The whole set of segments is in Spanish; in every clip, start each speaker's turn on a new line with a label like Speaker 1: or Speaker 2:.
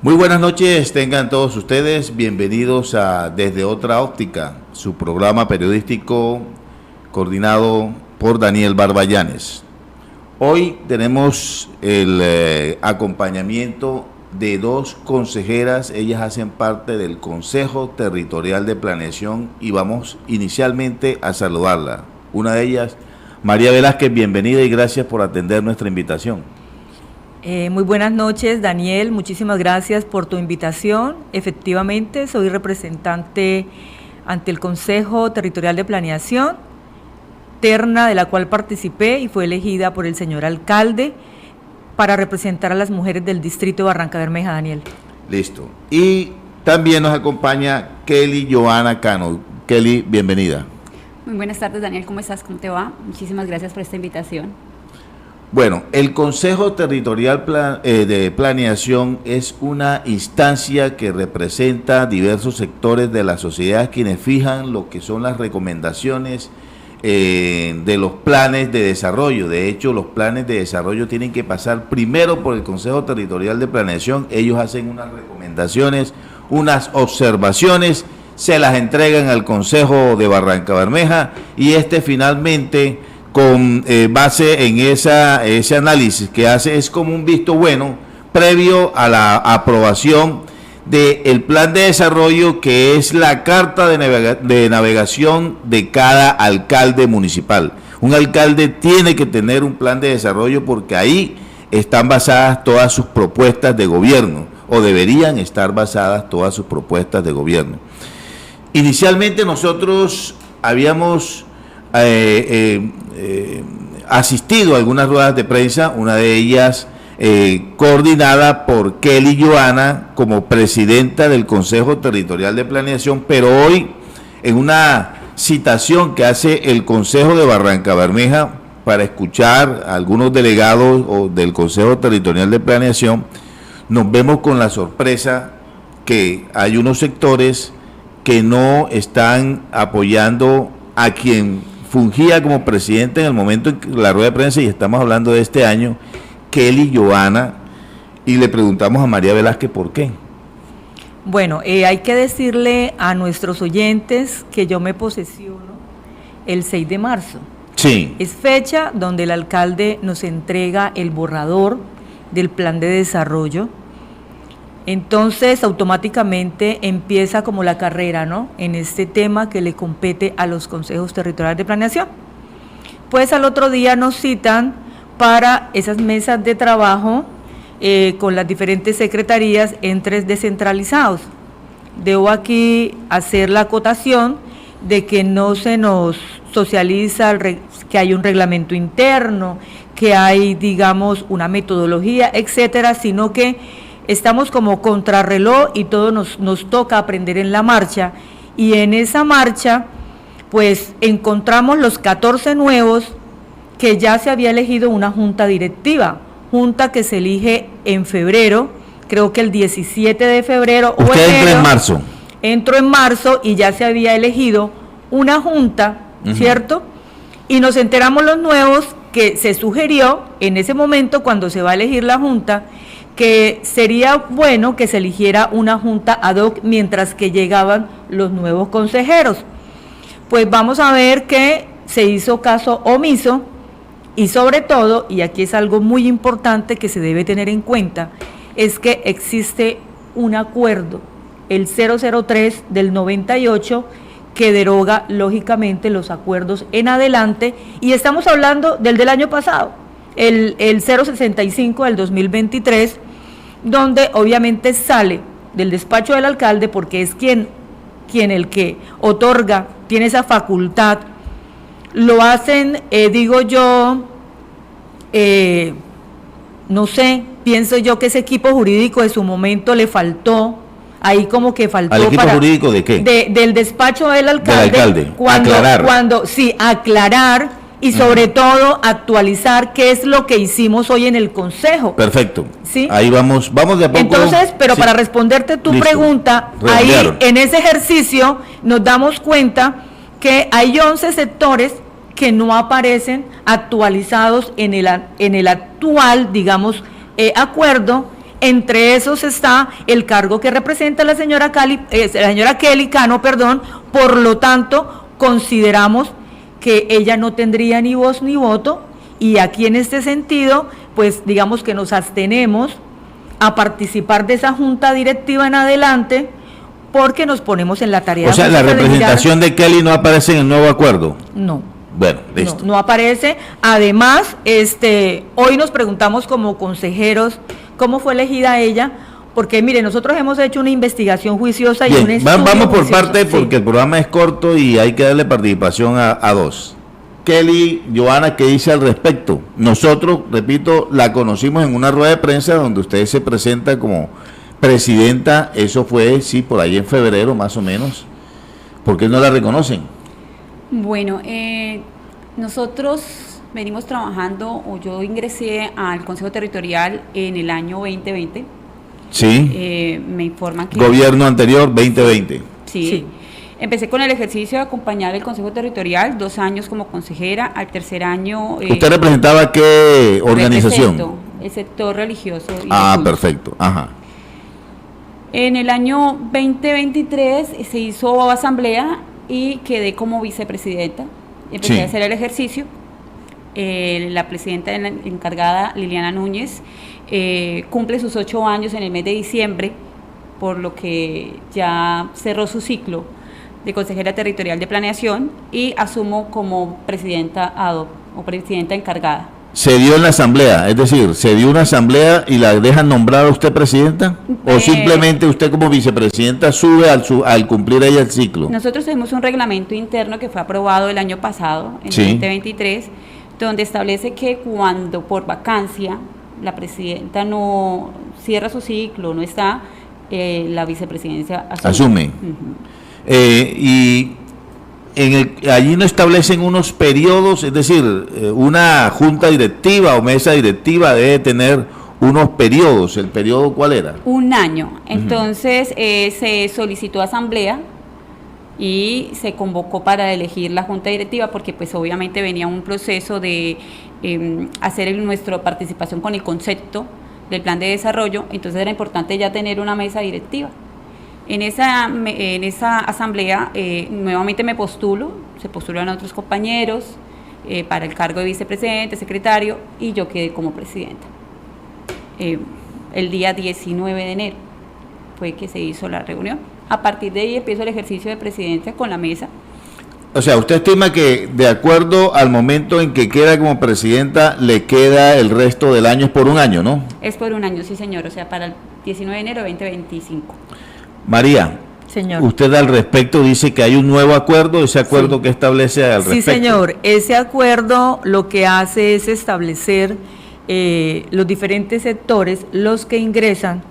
Speaker 1: Muy buenas noches, tengan todos ustedes bienvenidos a Desde Otra Óptica, su programa periodístico coordinado por Daniel Barbayanes. Hoy tenemos el acompañamiento de dos consejeras, ellas hacen parte del Consejo Territorial de Planeación y vamos inicialmente a saludarla. Una de ellas, María Velázquez, bienvenida y gracias por atender nuestra invitación.
Speaker 2: Muy buenas noches, Daniel, muchísimas gracias por tu invitación. Efectivamente, soy representante ante el Consejo Territorial de Planeación, terna de la cual participé y fue elegida por el señor alcalde para representar a las mujeres del distrito de Barrancabermeja, Daniel.
Speaker 1: Listo. Y también nos acompaña Kelly Joana Cano. Kelly, bienvenida.
Speaker 3: Muy buenas tardes, Daniel, ¿cómo estás? ¿Cómo te va? Muchísimas gracias por esta invitación.
Speaker 1: Bueno, el Consejo Territorial de Planeación es una instancia que representa diversos sectores de la sociedad quienes fijan lo que son las recomendaciones de los planes de desarrollo. De hecho, los planes de desarrollo tienen que pasar primero por el Consejo Territorial de Planeación. Ellos hacen unas recomendaciones, unas observaciones, se las entregan al Consejo de Barrancabermeja y finalmente, con base en ese análisis que hace, es como un visto bueno previo a la aprobación del plan de desarrollo, que es la carta de navegación de cada alcalde municipal. Un alcalde tiene que tener un plan de desarrollo porque ahí están basadas todas sus propuestas de gobierno, o deberían estar basadas todas sus propuestas de gobierno. Inicialmente nosotros habíamos asistido a algunas ruedas de prensa, una de ellas coordinada por Kelly Joana como presidenta del Consejo Territorial de Planeación, pero hoy en una citación que hace el Consejo de Barrancabermeja para escuchar a algunos delegados del Consejo Territorial de Planeación, nos vemos con la sorpresa que hay unos sectores que no están apoyando a quien fungía como presidente en el momento en la rueda de prensa, y estamos hablando de este año, Kelly Joana, y le preguntamos a María Velázquez por qué.
Speaker 2: Bueno, hay que decirle a nuestros oyentes que yo me posesiono el 6 de marzo.
Speaker 1: Sí.
Speaker 2: Es fecha donde el alcalde nos entrega el borrador del plan de desarrollo. Entonces, automáticamente empieza como la carrera, ¿no?, en este tema que le compete a los consejos territoriales de planeación. Pues al otro día nos citan para esas mesas de trabajo con las diferentes secretarías, entes descentralizados. Debo aquí hacer la acotación de que no se nos socializa que hay un reglamento interno, que hay, digamos, una metodología, etcétera, sino que estamos como contrarreloj y todo nos toca aprender en la marcha, y en esa marcha pues encontramos los 14 nuevos que ya se había elegido una junta directiva, junta que se elige en febrero, creo que el 17 de febrero.
Speaker 1: Usted entra en marzo.
Speaker 2: Entró en marzo y ya se había elegido una junta, ¿cierto? Y nos enteramos los nuevos que se sugirió en ese momento, cuando se va a elegir la junta, que sería bueno que se eligiera una junta ad hoc mientras que llegaban los nuevos consejeros. Pues vamos a ver que se hizo caso omiso, y sobre todo, y aquí es algo muy importante que se debe tener en cuenta, es que existe un acuerdo, el 003 del 98, que deroga lógicamente los acuerdos en adelante, y estamos hablando del año pasado, el 065 del 2023, donde obviamente sale del despacho del alcalde, porque es quien el que otorga, tiene esa facultad. Lo hacen, digo yo, no sé, pienso yo que ese equipo jurídico de su momento le faltó, ahí como que faltó.
Speaker 1: ¿Al equipo jurídico de qué?
Speaker 2: Del despacho del alcalde.
Speaker 1: Del alcalde,
Speaker 2: aclarar y sobre todo actualizar qué es lo que hicimos hoy en el Consejo.
Speaker 1: Perfecto.
Speaker 2: ¿Sí?
Speaker 1: Ahí vamos de a poco.
Speaker 2: Entonces, pero
Speaker 1: sí,
Speaker 2: para responderte tu pregunta,
Speaker 1: redondearon.
Speaker 2: Ahí en ese ejercicio nos damos cuenta que hay 11 sectores que no aparecen actualizados en el actual, digamos, acuerdo, Entre esos está el cargo que representa la señora Kelly Cano, por lo tanto, consideramos que ella no tendría ni voz ni voto, y aquí en este sentido, pues digamos que nos abstenemos a participar de esa junta directiva en adelante, porque nos ponemos en la tarea.
Speaker 1: O sea, la representación de Kelly no aparece en el nuevo acuerdo.
Speaker 2: No.
Speaker 1: Bueno, listo.
Speaker 2: No aparece. Además, hoy nos preguntamos como consejeros cómo fue elegida ella, porque mire, nosotros hemos hecho una investigación juiciosa.
Speaker 1: Bien,
Speaker 2: y un estudio
Speaker 1: vamos por
Speaker 2: juicioso,
Speaker 1: parte, porque
Speaker 2: sí.
Speaker 1: el programa es corto y hay que darle participación a dos. Kelly, Johanna, ¿qué dice al respecto? Nosotros, repito, la conocimos en una rueda de prensa donde usted se presenta como presidenta. Eso fue, sí, por ahí en febrero más o menos. ¿Por qué no la reconocen?
Speaker 3: Bueno, nosotros venimos trabajando, o yo ingresé al Consejo Territorial en el año 2020.
Speaker 1: Sí.
Speaker 3: Me informan que...
Speaker 1: Gobierno anterior, 2020.
Speaker 3: Sí. Empecé con el ejercicio de acompañar el Consejo Territorial, 2 años como consejera. Al tercer año...
Speaker 1: ¿Usted representaba qué organización?
Speaker 3: Represento el sector religioso.
Speaker 1: Ah, perfecto. Ajá.
Speaker 3: En el año 2023 se hizo asamblea y quedé como vicepresidenta. Empecé a hacer el ejercicio. La presidenta encargada, Liliana Núñez, cumple sus 8 años en el mes de diciembre, por lo que ya cerró su ciclo de consejera territorial de planeación, y asumo como presidenta ad hoc, o presidenta encargada.
Speaker 1: ¿Se dio en la asamblea? Es decir, ¿se dio una asamblea y la dejan nombrar a usted presidenta? ¿O simplemente usted como vicepresidenta sube al cumplir ella el ciclo?
Speaker 3: Nosotros tenemos un reglamento interno que fue aprobado el año pasado, en 2023, donde establece que cuando por vacancia la presidenta no cierra su ciclo, no está, la vicepresidencia asume. Y
Speaker 1: allí no establecen unos periodos, es decir, una junta directiva o mesa directiva debe tener unos periodos. ¿El periodo cuál era?
Speaker 3: 1 año. Entonces se solicitó asamblea y se convocó para elegir la junta directiva, porque pues obviamente venía un proceso de hacer nuestra participación con el concepto del plan de desarrollo. Entonces era importante ya tener una mesa directiva. En esa asamblea nuevamente me postulo, se postulan otros compañeros para el cargo de vicepresidente, secretario, y yo quedé como presidenta. El día 19 de enero fue que se hizo la reunión. A partir de ahí empiezo el ejercicio de presidencia con la mesa.
Speaker 1: O sea, usted estima que de acuerdo al momento en que queda como presidenta, le queda el resto del año, es por 1 año, ¿no?
Speaker 3: Es por 1 año, sí señor, o sea, para el 19 de enero de 2025.
Speaker 1: María,
Speaker 2: señor,
Speaker 1: usted al respecto dice que hay un nuevo acuerdo. ¿Ese acuerdo que establece al respecto?
Speaker 2: Sí, señor, ese acuerdo lo que hace es establecer los diferentes sectores, los que ingresan,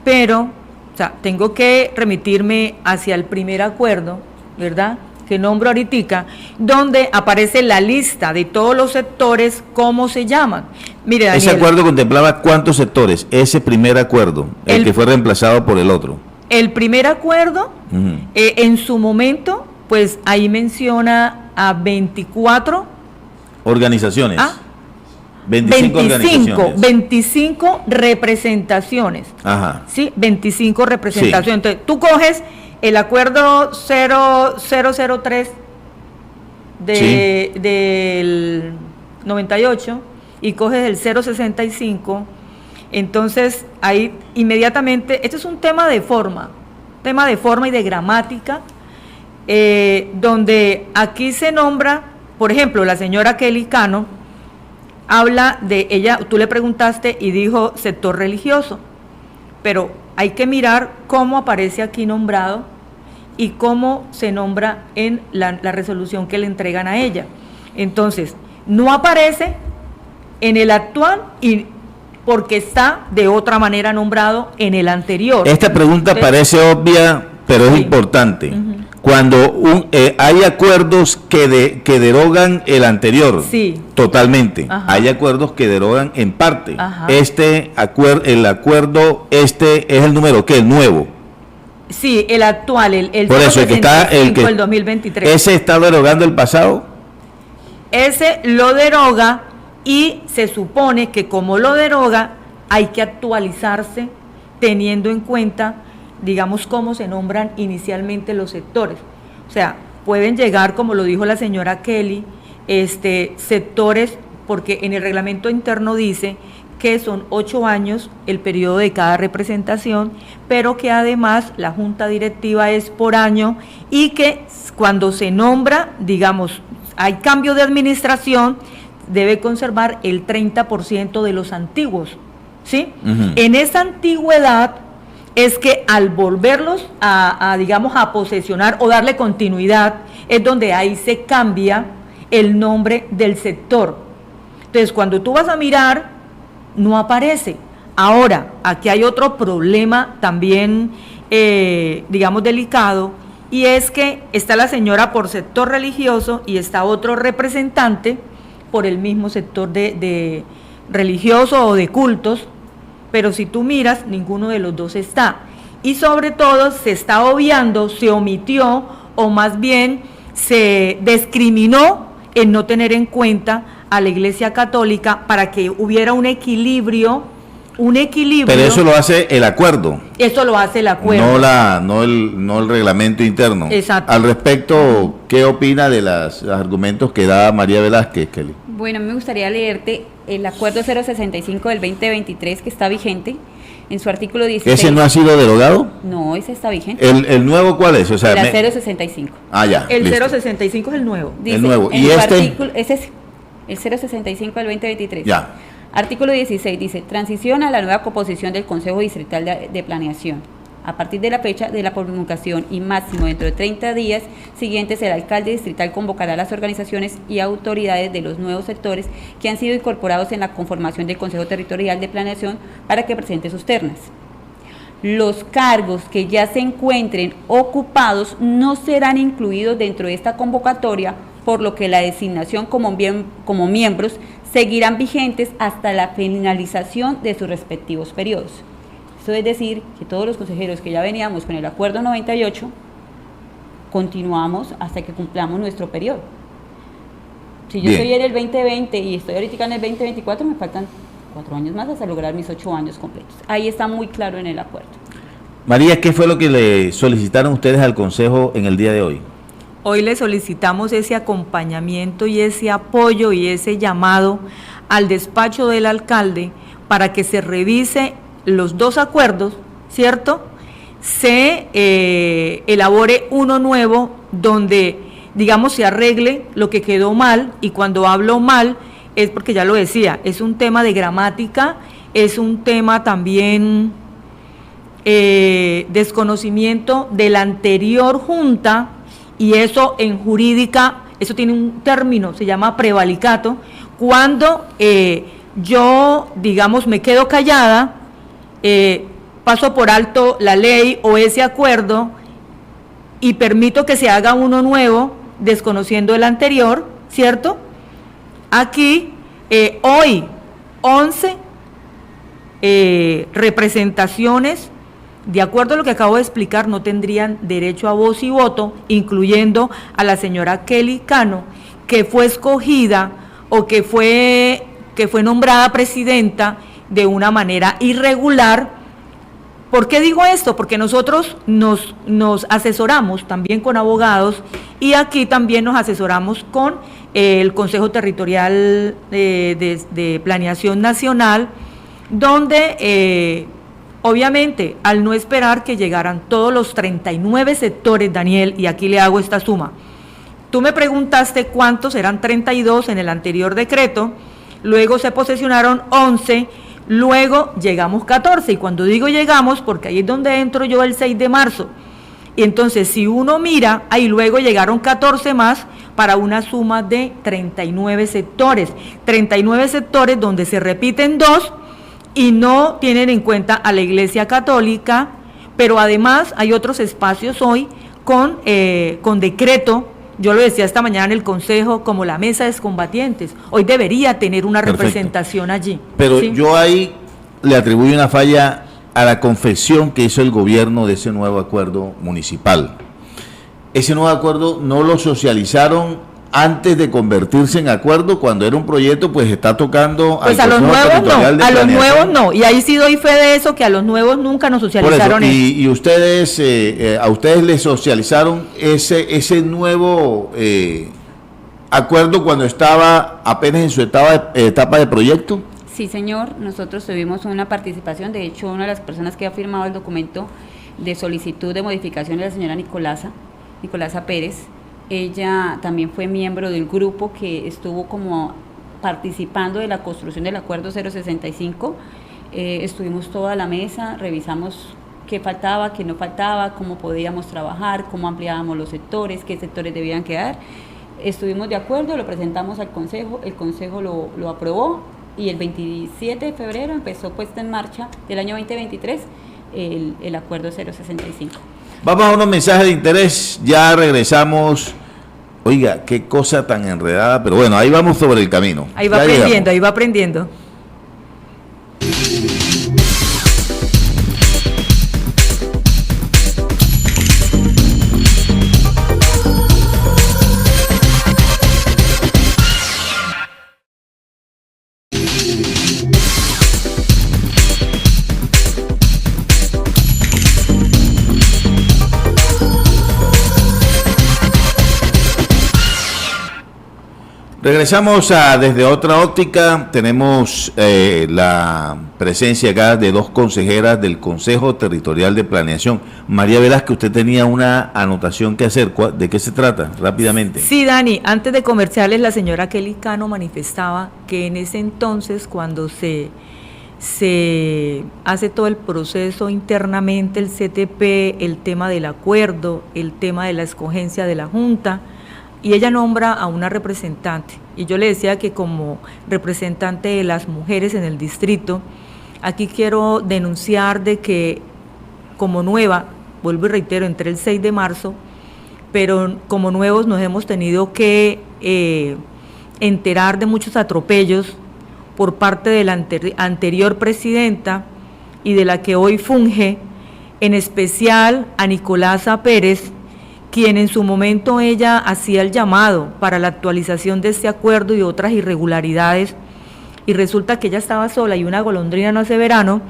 Speaker 2: pero, o sea, tengo que remitirme hacia el primer acuerdo, ¿verdad?, que nombro ahorita, donde aparece la lista de todos los sectores, cómo se llaman. Mire, Daniel,
Speaker 1: ese acuerdo contemplaba ¿cuántos sectores? Ese primer acuerdo, el que fue reemplazado por el otro.
Speaker 2: El primer acuerdo, en su momento, pues ahí menciona a 24
Speaker 1: organizaciones. 25 organizaciones.
Speaker 2: 25 representaciones.
Speaker 1: Ajá.
Speaker 2: Sí, 25 representaciones.
Speaker 1: Sí.
Speaker 2: Entonces, tú coges el acuerdo 0003 del 98 y coges el 065. Entonces, ahí inmediatamente, esto es un tema de forma y de gramática, donde aquí se nombra, por ejemplo, la señora Kelly Cano, habla de ella, tú le preguntaste y dijo sector religioso, pero hay que mirar cómo aparece aquí nombrado y cómo se nombra en la resolución que le entregan a ella. Entonces, no aparece en el actual y porque está de otra manera nombrado en el anterior.
Speaker 1: Esta pregunta parece obvia, pero es importante. Cuando hay acuerdos que derogan el anterior, totalmente. Ajá. Hay acuerdos que derogan en parte. Ajá. El acuerdo es el número, ¿qué? El nuevo.
Speaker 2: Sí, el actual, el
Speaker 1: por eso, el que está, el
Speaker 2: 2023.
Speaker 1: ¿Ese está derogando el pasado?
Speaker 2: Ese lo deroga y se supone que como lo deroga, hay que actualizarse teniendo en cuenta, digamos, cómo se nombran inicialmente los sectores. O sea, pueden llegar, como lo dijo la señora Kelly, sectores, porque en el reglamento interno dice que son 8 años el periodo de cada representación, pero que además la junta directiva es por año y que cuando se nombra, digamos, hay cambio de administración, debe conservar el 30% de los antiguos, ¿sí? Uh-huh. En esa antigüedad es que al volverlos digamos, a posesionar o darle continuidad, es donde ahí se cambia el nombre del sector. Entonces, cuando tú vas a mirar, no aparece. Ahora, aquí hay otro problema también, digamos, delicado, y es que está la señora por sector religioso y está otro representante por el mismo sector de religioso o de cultos, pero si tú miras, ninguno de los dos está. Y sobre todo se está obviando, se omitió, o más bien se discriminó en no tener en cuenta a la Iglesia Católica para que hubiera un equilibrio. Pero
Speaker 1: eso lo hace el acuerdo.
Speaker 2: Eso lo hace el acuerdo.
Speaker 1: No el reglamento interno.
Speaker 2: Exacto.
Speaker 1: Al respecto, ¿qué opina de los argumentos que da María Velázquez, Kelly?
Speaker 3: Bueno, me gustaría leerte el acuerdo 065 del 2023 que está vigente en su artículo 16.
Speaker 1: ¿Ese no ha sido derogado?
Speaker 3: No, ese está vigente.
Speaker 1: ¿El nuevo cuál es? O sea,
Speaker 3: la 065.
Speaker 1: Ah, ya.
Speaker 2: El listo. 065 es el nuevo.
Speaker 3: Dice,
Speaker 1: el nuevo.
Speaker 3: ¿Y artículo, ese es el 065 del 2023.
Speaker 1: Ya.
Speaker 3: Artículo 16 dice, transición a la nueva composición del Consejo Distrital de Planeación. A partir de la fecha de la promulgación y máximo dentro de 30 días siguientes, el alcalde distrital convocará a las organizaciones y autoridades de los nuevos sectores que han sido incorporados en la conformación del Consejo Territorial de Planeación para que presente sus ternas. Los cargos que ya se encuentren ocupados no serán incluidos dentro de esta convocatoria, por lo que la designación como miembros seguirán vigentes hasta la finalización de sus respectivos periodos. Esto es decir, que todos los consejeros que ya veníamos con el acuerdo 98, continuamos hasta que cumplamos nuestro periodo. Si yo estoy en el 2020 y estoy ahorita en el 2024, me faltan 4 años más hasta lograr mis 8 años completos. Ahí está muy claro en el acuerdo.
Speaker 1: María, ¿qué fue lo que le solicitaron ustedes al Consejo en el día de hoy?
Speaker 2: Hoy le solicitamos ese acompañamiento y ese apoyo y ese llamado al despacho del alcalde para que se revise los 2 acuerdos, ¿cierto? Se elabore uno nuevo donde, digamos, se arregle lo que quedó mal, y cuando hablo mal es porque ya lo decía, es un tema de gramática, es un tema también desconocimiento de la anterior junta, y eso en jurídica, eso tiene un término, se llama prevalicato, cuando yo, digamos, me quedo callada, paso por alto la ley o ese acuerdo y permito que se haga uno nuevo, desconociendo el anterior, ¿cierto? Aquí, hoy, 11 representaciones, de acuerdo a lo que acabo de explicar, no tendrían derecho a voz y voto, incluyendo a la señora Kelly Cano, que fue escogida o que fue nombrada presidenta de una manera irregular. ¿Por qué digo esto? Porque nosotros nos asesoramos también con abogados, y aquí también nos asesoramos con el Consejo Territorial de Planeación Nacional, donde obviamente, al no esperar que llegaran todos los 39 sectores, Daniel, y aquí le hago esta suma. Tú me preguntaste cuántos, eran 32 en el anterior decreto, luego se posesionaron 11, luego llegamos 14, y cuando digo llegamos, porque ahí es donde entro yo el 6 de marzo, y entonces si uno mira, ahí luego llegaron 14 más para una suma de 39 sectores donde se repiten 2, y no tienen en cuenta a la Iglesia Católica, pero además hay otros espacios hoy con decreto. Yo lo decía esta mañana en el Consejo, como la mesa de excombatientes, hoy debería tener una representación allí.
Speaker 1: Pero
Speaker 2: ¿sí?
Speaker 1: Yo ahí le atribuyo una falla a la confección que hizo el gobierno de ese nuevo acuerdo municipal. Ese nuevo acuerdo no lo socializaron antes de convertirse en acuerdo, cuando era un proyecto, pues está tocando
Speaker 2: pues
Speaker 1: al
Speaker 2: a los
Speaker 1: Consejo
Speaker 2: nuevos
Speaker 1: Territorial
Speaker 2: no,
Speaker 1: de
Speaker 2: a los
Speaker 1: Planeación.
Speaker 2: nuevos no, y ahí sí doy fe de eso, que a los nuevos nunca nos
Speaker 1: Por eso,
Speaker 2: socializaron eso.
Speaker 1: y ustedes, a ustedes les socializaron ese nuevo acuerdo cuando estaba apenas en su etapa de proyecto.
Speaker 3: Sí, señor, nosotros tuvimos una participación, de hecho, una de las personas que ha firmado el documento de solicitud de modificación es la señora Nicolasa Pérez. Ella también fue miembro del grupo que estuvo como participando de la construcción del acuerdo 065. Estuvimos toda la mesa, revisamos qué faltaba, qué no faltaba, cómo podíamos trabajar, cómo ampliábamos los sectores, qué sectores debían quedar. Estuvimos de acuerdo, lo presentamos al Consejo, el Consejo lo aprobó y el 27 de febrero empezó puesta en marcha del año 2023 el acuerdo 065.
Speaker 1: Vamos a unos mensajes de interés, ya regresamos. Oiga, qué cosa tan enredada, pero bueno, ahí vamos sobre el camino.
Speaker 2: Ahí va
Speaker 1: Ya
Speaker 2: aprendiendo,
Speaker 1: llegamos.
Speaker 2: ahí va aprendiendo.
Speaker 1: Regresamos a Desde Otra Óptica. Tenemos la presencia acá de dos consejeras del Consejo Territorial de Planeación. María Velázquez, usted tenía una anotación que hacer. ¿De qué se trata? Rápidamente.
Speaker 2: Sí, Dani, antes de comerciales, la señora Kelly Cano manifestaba que en ese entonces, cuando se hace todo el proceso internamente, el CTP, el tema del acuerdo, el tema de la escogencia de la Junta, y ella nombra a una representante, y yo le decía que como representante de las mujeres en el distrito, aquí quiero denunciar de que como nueva, vuelvo y reitero, entré el 6 de marzo, pero como nuevos nos hemos tenido que enterar de muchos atropellos por parte de la anterior presidenta y de la que hoy funge, en especial a Nicolasa Pérez, quien en su momento ella hacía el llamado para la actualización de este acuerdo y otras irregularidades, y resulta que ella estaba sola y una golondrina no hace verano,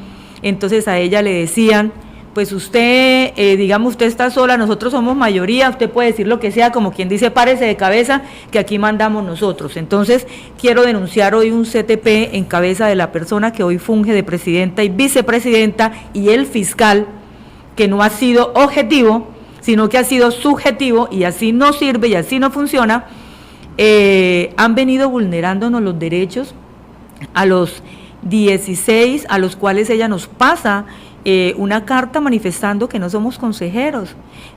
Speaker 2: entonces a ella le decían, pues usted, digamos, usted está sola, nosotros somos mayoría, usted puede decir lo que sea, como quien dice, párese de cabeza, que aquí mandamos nosotros. Entonces, quiero denunciar hoy un CTP en cabeza de la persona que hoy funge de presidenta y vicepresidenta, y el fiscal, que no ha sido objetivo, sino que ha sido subjetivo, y así no sirve y así no funciona. Han venido vulnerándonos los derechos a los 16, a los cuales ella nos pasa una carta manifestando que no somos consejeros.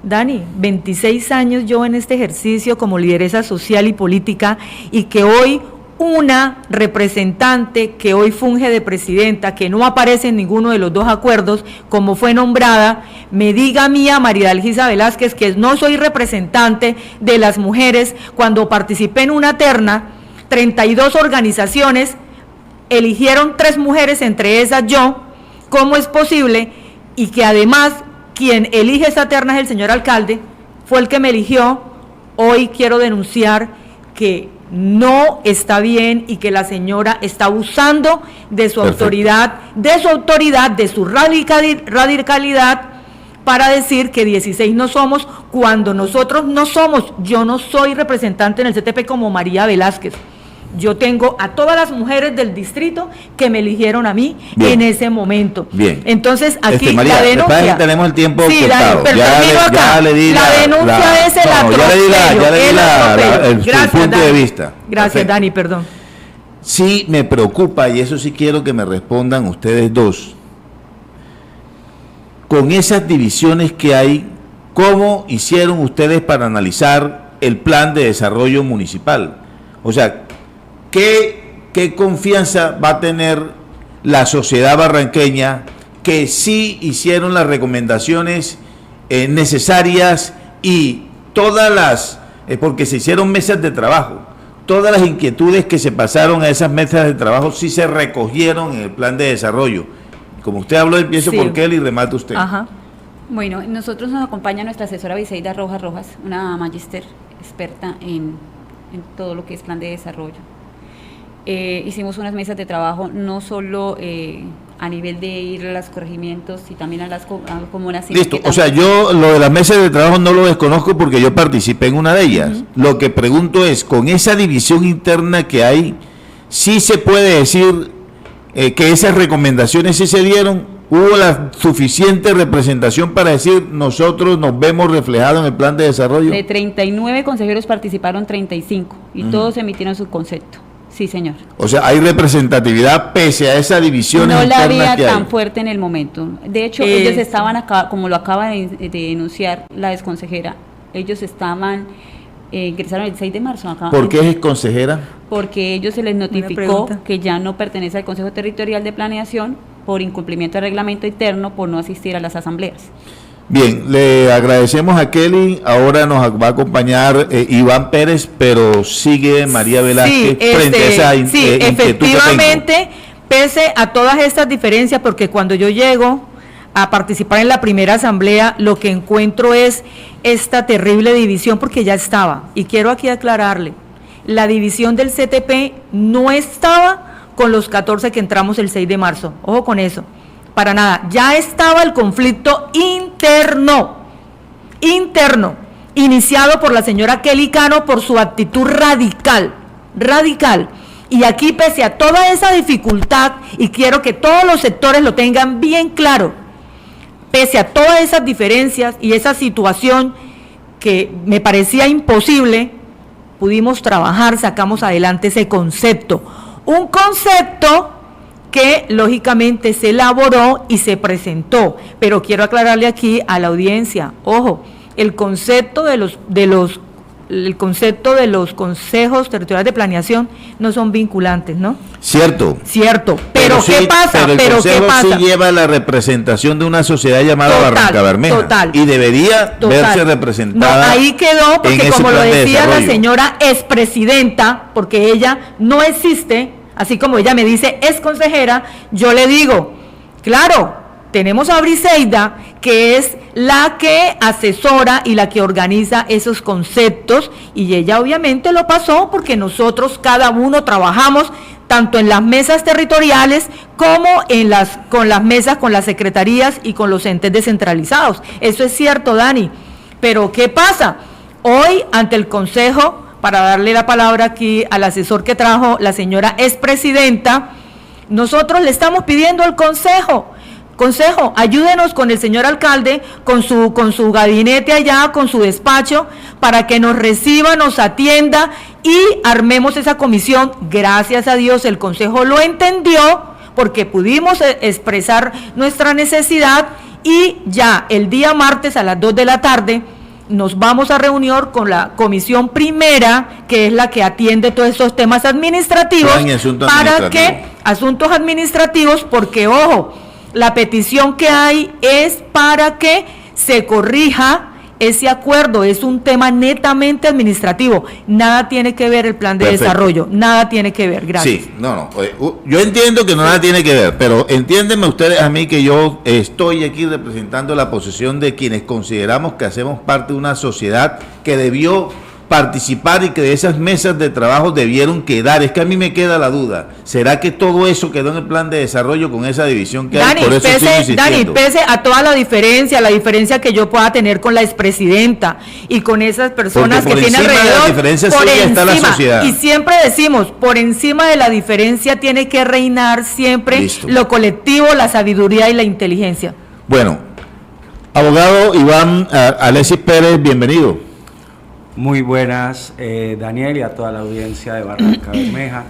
Speaker 2: Dani, 26 años yo en este ejercicio como lideresa social y política, y que hoy una representante que hoy funge de presidenta, que no aparece en ninguno de los dos acuerdos, como fue nombrada, me diga a mí, a María Dalgisa Velázquez, que no soy representante de las mujeres, cuando participé en una terna, 32 organizaciones, eligieron 3 mujeres, entre esas yo. ¿Cómo es posible? Y que además quien elige esa terna es el señor alcalde, fue el que me eligió. Hoy quiero denunciar que no está bien y que la señora está abusando de su autoridad, de su radicalidad, para decir que 16 no somos, cuando nosotros no somos. Yo no soy representante en el CTP como María Velázquez. Yo tengo a todas las mujeres del distrito que me eligieron a mí en ese momento.
Speaker 1: Bien.
Speaker 2: Entonces, aquí
Speaker 1: María,
Speaker 2: la denuncia.
Speaker 1: tenemos el tiempo
Speaker 2: sí,
Speaker 1: cortado.
Speaker 2: ya le di la denuncia es el atropello.
Speaker 1: Ya le di el
Speaker 2: Gracias,
Speaker 1: punto
Speaker 2: Dani.
Speaker 1: de vista.
Speaker 2: Gracias,
Speaker 1: Perfecto.
Speaker 2: Dani, perdón.
Speaker 1: Sí, me preocupa, y eso sí quiero que me respondan ustedes dos. Con esas divisiones que hay, ¿cómo hicieron ustedes para analizar el plan de desarrollo municipal? O sea, ¿qué confianza va a tener la sociedad barranqueña que sí hicieron las recomendaciones necesarias y todas las, porque se hicieron mesas de trabajo, todas las inquietudes que se pasaron a esas mesas de trabajo sí se recogieron en el plan de desarrollo? Como usted habló, empiezo por Kelly y remate usted.
Speaker 2: Ajá.
Speaker 3: Bueno, nosotros nos acompaña nuestra asesora Biseida Rojas, una magíster experta en en todo lo que es plan de desarrollo. Hicimos unas mesas de trabajo no solo a nivel de ir a los corregimientos y también a las comunas.
Speaker 1: Listo, o sea, yo lo de las mesas de trabajo no lo desconozco porque yo participé en una de ellas. Lo que pregunto es, con esa división interna que hay, ¿sí se puede decir que esas recomendaciones sí se dieron? ¿Hubo la suficiente representación para decir nosotros nos vemos reflejados en el plan de desarrollo?
Speaker 3: De 39 consejeros participaron 35 y todos emitieron su concepto. Sí, señor.
Speaker 1: O sea, hay representatividad pese a esa división
Speaker 3: interna. No la había
Speaker 1: que
Speaker 3: tan
Speaker 1: hay.
Speaker 3: Fuerte en el momento. De hecho, ellos estaban acá, como lo acaba de denunciar la exconsejera, ellos estaban, ingresaron el 6 de marzo. Acá,
Speaker 1: ¿Por qué es consejera?
Speaker 3: Porque ellos se les notificó que ya no pertenece al Consejo Territorial de Planeación por incumplimiento del reglamento interno por no asistir a las asambleas.
Speaker 1: Bien, le agradecemos a Kelly, ahora nos va a acompañar Iván Pérez, pero sigue María Velázquez frente a esa inquietud
Speaker 2: efectivamente, pese a todas estas diferencias, porque cuando yo llego a participar en la primera asamblea, lo que encuentro es esta terrible división, porque ya estaba, y quiero aquí aclararle, la división del CTP no estaba con los 14 que entramos el 6 de marzo, ojo con eso. Para nada, ya estaba el conflicto interno, iniciado por la señora Kelly Cano por su actitud radical. Y aquí, pese a toda esa dificultad, y quiero que todos los sectores lo tengan bien claro, pese a todas esas diferencias y esa situación que me parecía imposible, pudimos trabajar, sacamos adelante ese concepto. Un concepto que lógicamente se elaboró y se presentó, pero quiero aclararle aquí a la audiencia, ojo, el concepto de los consejos territoriales de planeación no son vinculantes, ¿no?
Speaker 1: Cierto,
Speaker 2: pero ¿qué pasa?
Speaker 1: Pero el consejo sí lleva la representación de una sociedad llamada Barranca Bermeja, y debería verse representada.
Speaker 2: No, ahí quedó, porque como lo decía la señora expresidenta, porque ella no existe. Así como ella me dice, es consejera, yo le digo, claro, tenemos a Briseida, que es la que asesora y la que organiza esos conceptos, y ella obviamente lo pasó porque nosotros cada uno trabajamos tanto en las mesas territoriales como con las mesas, con las secretarías y con los entes descentralizados. Eso es cierto, Dani. Pero ¿qué pasa? Hoy, ante el Consejo, para darle la palabra aquí al asesor que trajo la señora expresidenta, nosotros le estamos pidiendo al Consejo, ayúdenos con el señor alcalde, con su gabinete allá, con su despacho, para que nos reciba, nos atienda y armemos esa comisión. Gracias a Dios el Consejo lo entendió, porque pudimos expresar nuestra necesidad, y ya el día martes a las 2 de la tarde nos vamos a reunir con la comisión primera, que es la que atiende todos estos temas administrativos, asuntos administrativos, porque ojo, la petición que hay es para que se corrija ese acuerdo, es un tema netamente administrativo, nada tiene que ver el plan de desarrollo, nada tiene que ver, gracias.
Speaker 1: Sí, yo entiendo que nada tiene que ver, pero entiéndenme ustedes a mí que yo estoy aquí representando la posición de quienes consideramos que hacemos parte de una sociedad que debió participar y que de esas mesas de trabajo debieron quedar. Es que a mí me queda la duda, ¿será que todo eso quedó en el plan de desarrollo con esa división que hay? Por eso estoy insistiendo.
Speaker 2: Dani, pese a toda la diferencia que yo pueda tener con la expresidenta y con esas personas que tiene alrededor,
Speaker 1: la diferencia por encima está la sociedad.
Speaker 2: Y siempre decimos, por encima de la diferencia tiene que reinar siempre lo colectivo, la sabiduría y la inteligencia.
Speaker 1: Bueno, abogado Iván Alexis Pérez, bienvenido.
Speaker 4: Muy buenas, Daniel, y a toda la audiencia de Barranca Bermeja.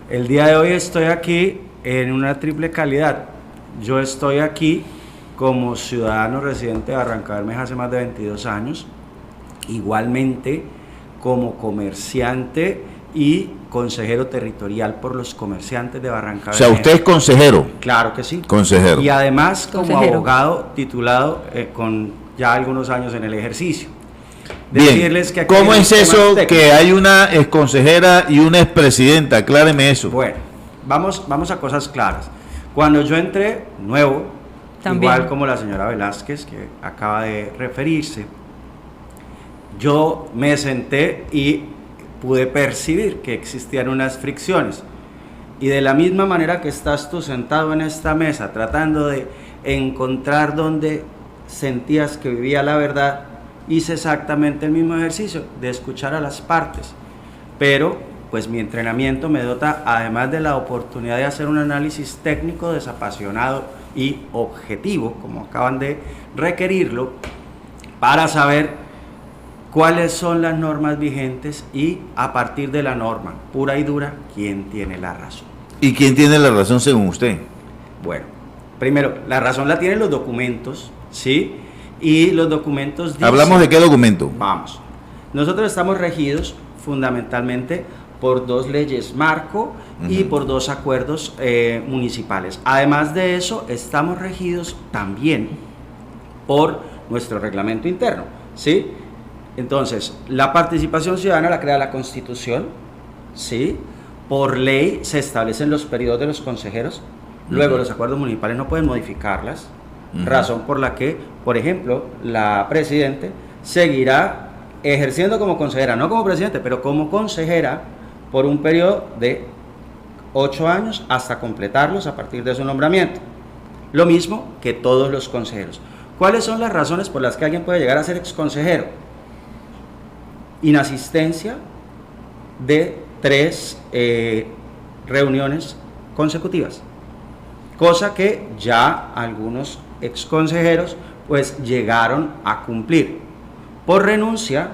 Speaker 4: El día de hoy estoy aquí en una triple calidad. Yo estoy aquí como ciudadano residente de Barranca Bermeja hace más de 22 años, igualmente como comerciante y consejero territorial por los comerciantes de Barranca Bermeja.
Speaker 1: O sea, usted es consejero.
Speaker 4: Claro que sí.
Speaker 1: Consejero.
Speaker 4: Y además como abogado titulado con ya algunos años en el ejercicio.
Speaker 1: Bien, que ¿cómo es eso que hay una exconsejera y una expresidenta? Acláreme eso.
Speaker 4: Bueno, vamos a cosas claras. Cuando yo entré nuevo, igual como la señora Velázquez, que acaba de referirse, yo me senté y pude percibir que existían unas fricciones. Y de la misma manera que estás tú sentado en esta mesa tratando de encontrar donde sentías que vivía la verdad, hice exactamente el mismo ejercicio de escuchar a las partes. Pero pues mi entrenamiento me dota, además de la oportunidad de hacer un análisis técnico desapasionado y objetivo, como acaban de requerirlo, para saber cuáles son las normas vigentes y a partir de la norma pura y dura, quién tiene la razón.
Speaker 1: ¿Y quién tiene la razón según usted?
Speaker 4: Bueno, primero, la razón la tienen los documentos, ¿sí? Y los documentos dicen...
Speaker 1: ¿Hablamos de qué documento?
Speaker 4: Vamos. Nosotros estamos regidos fundamentalmente por 2 leyes marco y por 2 acuerdos municipales. Además de eso, estamos regidos también por nuestro reglamento interno, ¿sí? Entonces, la participación ciudadana la crea la Constitución, ¿sí? Por ley se establecen los periodos de los consejeros, luego los acuerdos municipales no pueden modificarlas, razón por la que, por ejemplo, la presidente seguirá ejerciendo como consejera, no como presidente, pero como consejera por un periodo de 8 años hasta completarlos a partir de su nombramiento. Lo mismo que todos los consejeros. ¿Cuáles son las razones por las que alguien puede llegar a ser exconsejero? Inasistencia de 3 reuniones consecutivas, cosa que ya algunos exconsejeros pues llegaron a cumplir por renuncia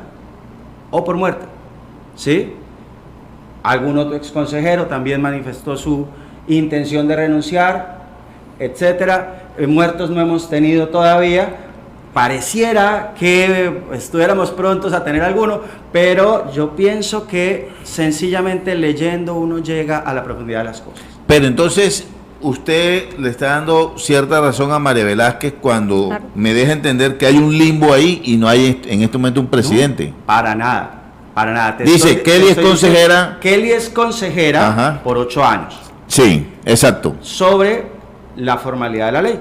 Speaker 4: o por muerte, ¿sí? Algún otro exconsejero también manifestó su intención de renunciar, etcétera. Muertos no hemos tenido todavía. Pareciera que estuviéramos prontos a tener alguno, pero yo pienso que sencillamente leyendo uno llega a la profundidad de las cosas.
Speaker 1: Pero entonces usted le está dando cierta razón a María Velázquez cuando me deja entender que hay un limbo ahí y no hay en este momento un presidente.
Speaker 4: No, para nada, para nada.
Speaker 1: Dice, Kelly es consejera.
Speaker 4: Kelly es consejera por 8 años.
Speaker 1: Sí, exacto.
Speaker 4: Sobre la formalidad de la ley.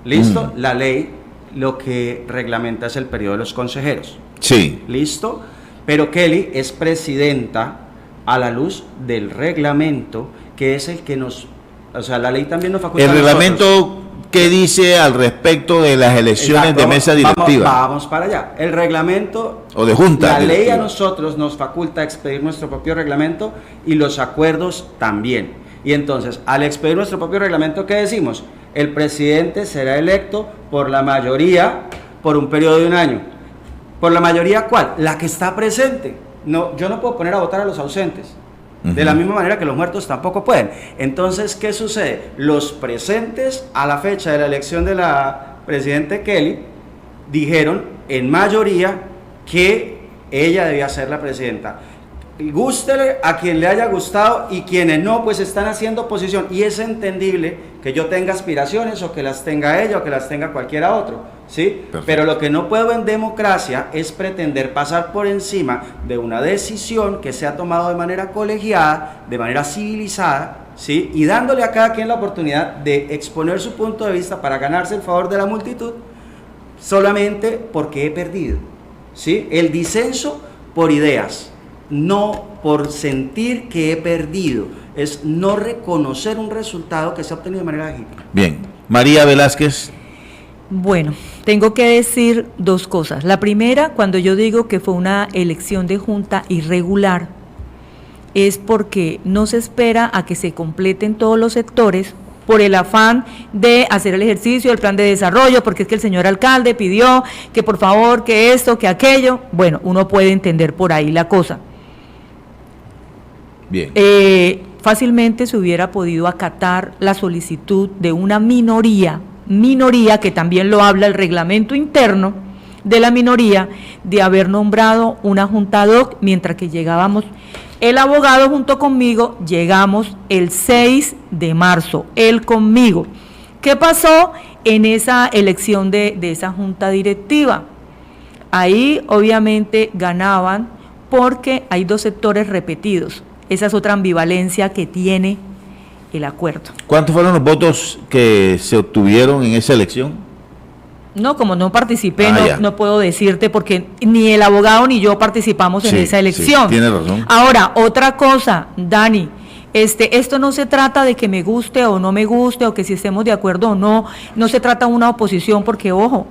Speaker 4: ¿Listo? La ley lo que reglamenta es el periodo de los consejeros.
Speaker 1: Sí.
Speaker 4: ¿Listo? Pero Kelly es presidenta a la luz del reglamento, que es el que nos... O sea, la ley también nos faculta.
Speaker 1: El reglamento, ¿qué dice al respecto de las elecciones de mesa directiva?
Speaker 4: Vamos para allá. El reglamento...
Speaker 1: O de junta
Speaker 4: La
Speaker 1: directiva.
Speaker 4: ley a nosotros nos faculta expedir nuestro propio reglamento y los acuerdos también. Y entonces, al expedir nuestro propio reglamento, ¿qué decimos? El presidente será electo por la mayoría por un periodo de 1 año. ¿Por la mayoría cuál? La que está presente. No, yo no puedo poner a votar a los ausentes. De la misma manera que los muertos tampoco pueden. Entonces, ¿qué sucede? Los presentes a la fecha de la elección de la presidente Kelly dijeron en mayoría que ella debía ser la presidenta. Gústele a quien le haya gustado y quienes no, pues están haciendo oposición. Y es entendible que yo tenga aspiraciones o que las tenga ella o que las tenga cualquiera otro, ¿sí? Perfecto. Pero lo que no puedo en democracia es pretender pasar por encima de una decisión que se ha tomado de manera colegiada, de manera civilizada, ¿sí? Y dándole a cada quien la oportunidad de exponer su punto de vista para ganarse el favor de la multitud, solamente porque he perdido, ¿sí? El disenso por ideas, no por sentir que he perdido, es no reconocer un resultado que se ha obtenido de manera legítima.
Speaker 1: Bien, María Velázquez.
Speaker 2: Bueno, tengo que decir 2 cosas. La primera, cuando yo digo que fue una elección de junta irregular, es porque no se espera a que se completen todos los sectores por el afán de hacer el ejercicio del plan de desarrollo, porque es que el señor alcalde pidió que por favor, que esto, que aquello. Bueno, uno puede entender por ahí la cosa.
Speaker 1: Bien.
Speaker 2: Fácilmente se hubiera podido acatar la solicitud de una minoría que también lo habla el reglamento interno de la minoría, de haber nombrado una junta ad hoc, mientras que llegábamos, el abogado junto conmigo, llegamos el 6 de marzo, él conmigo. ¿Qué pasó en esa elección de esa junta directiva? Ahí obviamente ganaban porque hay 2 sectores repetidos. Esa es otra ambivalencia que tiene el acuerdo.
Speaker 1: ¿Cuántos fueron los votos que se obtuvieron en esa elección?
Speaker 2: No, como no participé,
Speaker 1: Ya.
Speaker 2: no puedo decirte porque ni el abogado ni yo participamos en
Speaker 1: Sí,
Speaker 2: esa
Speaker 1: sí,
Speaker 2: elección.
Speaker 1: tiene razón.
Speaker 2: Ahora, otra cosa, Dani, esto no se trata de que me guste o no me guste o que si estemos de acuerdo o no, no se trata de una oposición porque, ojo,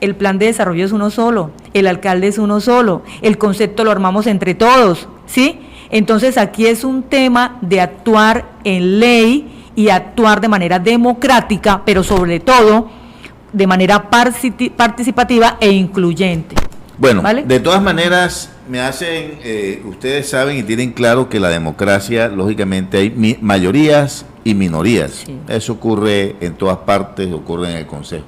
Speaker 2: el plan de desarrollo es uno solo, el alcalde es uno solo, el concepto lo armamos entre todos, ¿sí? Entonces aquí es un tema de actuar en ley y actuar de manera democrática, pero sobre todo de manera participativa e incluyente.
Speaker 1: Bueno,
Speaker 2: ¿Vale?
Speaker 1: de todas maneras, ustedes saben y tienen claro que la democracia, lógicamente, hay mayorías y minorías.
Speaker 2: Sí.
Speaker 1: Eso ocurre en todas partes, ocurre en el Consejo.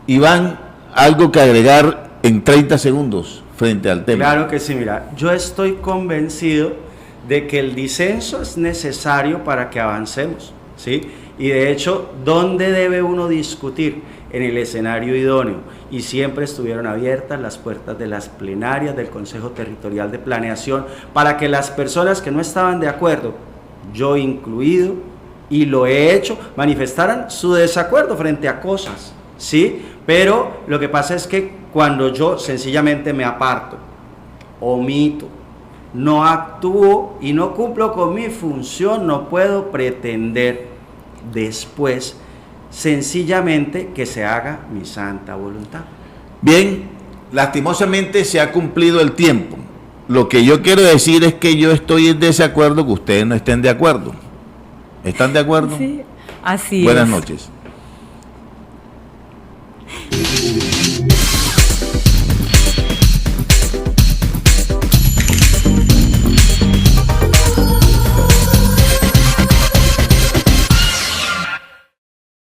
Speaker 1: Iván, algo que agregar en 30 segundos frente al tema.
Speaker 4: Claro que sí, mira, yo estoy convencido de que el disenso es necesario para que avancemos, ¿sí? Y de hecho, ¿dónde debe uno discutir? En el escenario idóneo. Y siempre estuvieron abiertas las puertas de las plenarias del Consejo Territorial de Planeación para que las personas que no estaban de acuerdo, yo incluido, y lo he hecho, manifestaran su desacuerdo frente a cosas, ¿sí? Pero lo que pasa es que cuando yo sencillamente me aparto, omito, no actúo y no cumplo con mi función, no puedo pretender después sencillamente que se haga mi santa voluntad.
Speaker 1: Bien, lastimosamente se ha cumplido el tiempo. Lo que yo quiero decir es que yo estoy en desacuerdo que ustedes no estén de acuerdo. ¿Están de acuerdo?
Speaker 2: Sí, así
Speaker 1: Buenas
Speaker 2: es.
Speaker 1: noches.